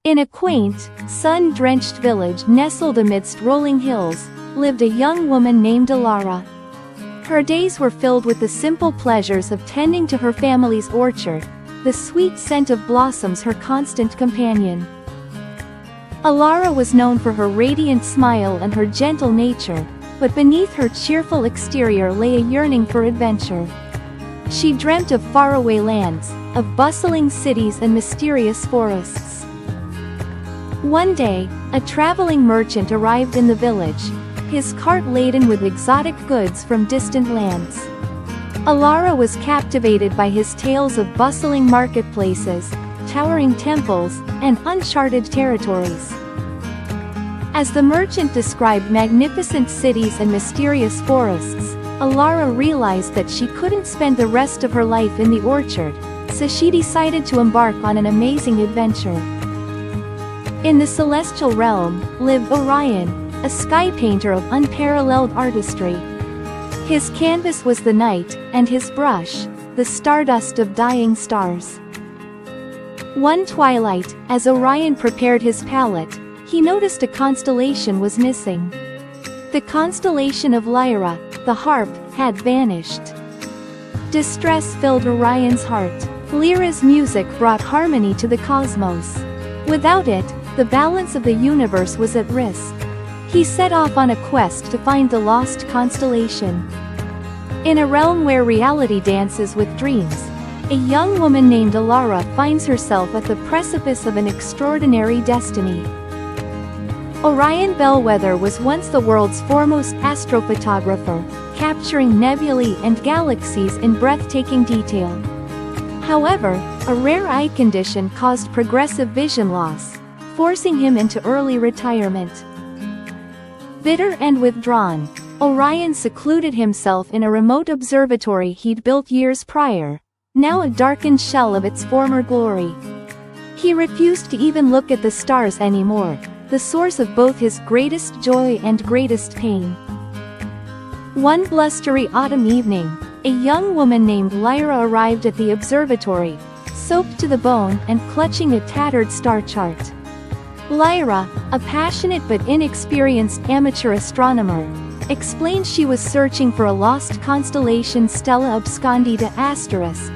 In a quaint, sun-drenched village nestled amidst rolling hills, lived a young woman named Alara. Her days were filled with the simple pleasures of tending to her family's orchard, the sweet scent of blossoms her constant companion. Alara was known for her radiant smile and her gentle nature, but beneath her cheerful exterior lay a yearning for adventure. She dreamt of faraway lands, of bustling cities and mysterious forests. One day, a traveling merchant arrived in the village, his cart laden with exotic goods from distant lands. Alara was captivated by his tales of bustling marketplaces, towering temples, and uncharted territories. As the merchant described magnificent cities and mysterious forests, Alara realized that she couldn't spend the rest of her life in the orchard, so she decided to embark on an amazing adventure. In the celestial realm, lived Orion, a sky painter of unparalleled artistry. His canvas was the night, and his brush, the stardust of dying stars. One twilight, as Orion prepared his palette, he noticed a constellation was missing. The constellation of Lyra, the harp, had vanished. Distress filled Orion's heart. Lyra's music brought harmony to the cosmos. Without it, the balance of the universe was at risk. He set off on a quest to find the lost constellation. In a realm where reality dances with dreams, a young woman named Alara finds herself at the precipice of an extraordinary destiny. Orion Bellwether was once the world's foremost astrophotographer, capturing nebulae and galaxies in breathtaking detail. However, a rare eye condition caused progressive vision loss, forcing him into early retirement. Bitter and withdrawn, Orion secluded himself in a remote observatory he'd built years prior, now a darkened shell of its former glory. He refused to even look at the stars anymore, the source of both his greatest joy and greatest pain. One blustery autumn evening, a young woman named Lyra arrived at the observatory, soaked to the bone and clutching a tattered star chart. Lyra, a passionate but inexperienced amateur astronomer, explained she was searching for a lost constellation Stella Abscondita Asterisk,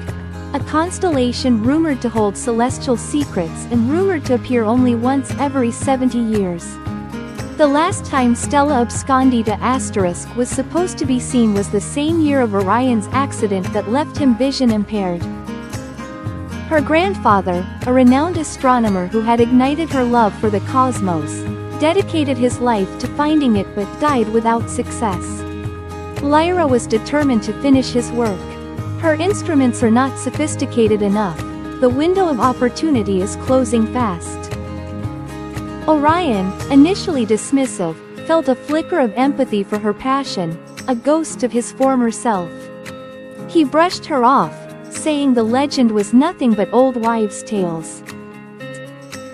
a constellation rumored to hold celestial secrets and rumored to appear only once every 70 years. The last time Stella Abscondita Asterisk was supposed to be seen was the same year of Orion's accident that left him vision impaired. Her grandfather, a renowned astronomer who had ignited her love for the cosmos, dedicated his life to finding it but died without success. Lyra was determined to finish his work. Her instruments are not sophisticated enough. The window of opportunity is closing fast. Orion, initially dismissive, felt a flicker of empathy for her passion, a ghost of his former self. He brushed her off, saying the legend was nothing but old wives' tales.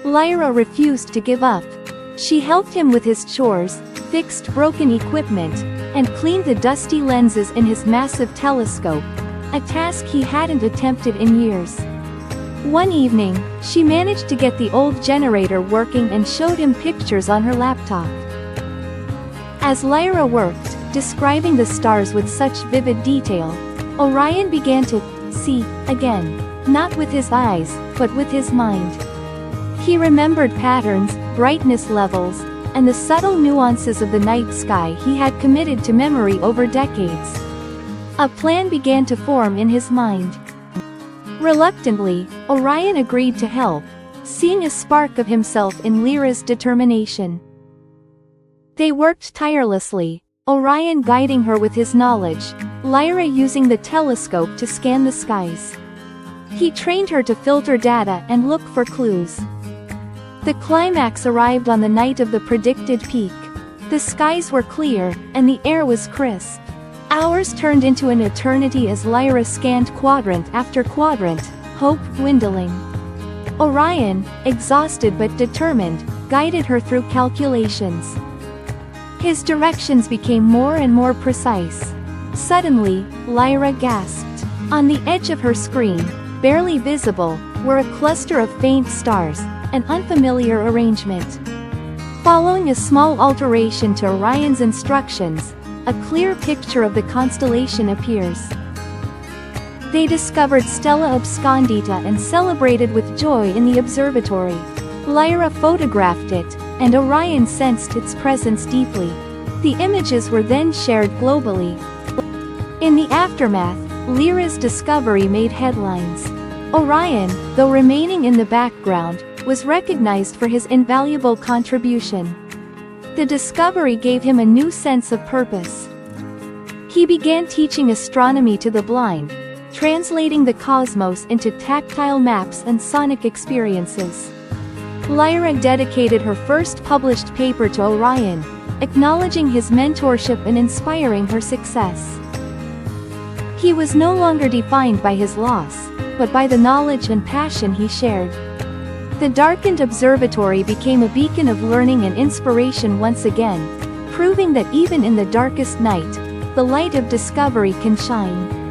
Lyra refused to give up. She helped him with his chores, fixed broken equipment, and cleaned the dusty lenses in his massive telescope, a task he hadn't attempted in years. One evening, she managed to get the old generator working and showed him pictures on her laptop. As Lyra worked, describing the stars with such vivid detail, Orion began to see again, not with his eyes, but with his mind. He remembered patterns, brightness levels, and the subtle nuances of the night sky he had committed to memory over decades. A plan began to form in his mind. Reluctantly, Orion agreed to help, seeing a spark of himself in Lyra's determination. They worked tirelessly, Orion guiding her with his knowledge, Lyra using the telescope to scan the skies. He trained her to filter data and look for clues. The climax arrived on the night of the predicted peak. The skies were clear, and the air was crisp. Hours turned into an eternity as Lyra scanned quadrant after quadrant, hope dwindling. Orion, exhausted but determined, guided her through calculations. His directions became more and more precise. Suddenly, Lyra gasped. On the edge of her screen, barely visible, were a cluster of faint stars, an unfamiliar arrangement. Following a small alteration to Orion's instructions, a clear picture of the constellation appears. They discovered Stella Abscondita and celebrated with joy in the observatory. Lyra photographed it, and Orion sensed its presence deeply. The images were then shared globally. In the aftermath, Lyra's discovery made headlines. Orion, though remaining in the background, was recognized for his invaluable contribution. The discovery gave him a new sense of purpose. He began teaching astronomy to the blind, translating the cosmos into tactile maps and sonic experiences. Lyra dedicated her first published paper to Orion, acknowledging his mentorship and inspiring her success. He was no longer defined by his loss, but by the knowledge and passion he shared. The darkened observatory became a beacon of learning and inspiration once again, proving that even in the darkest night, the light of discovery can shine.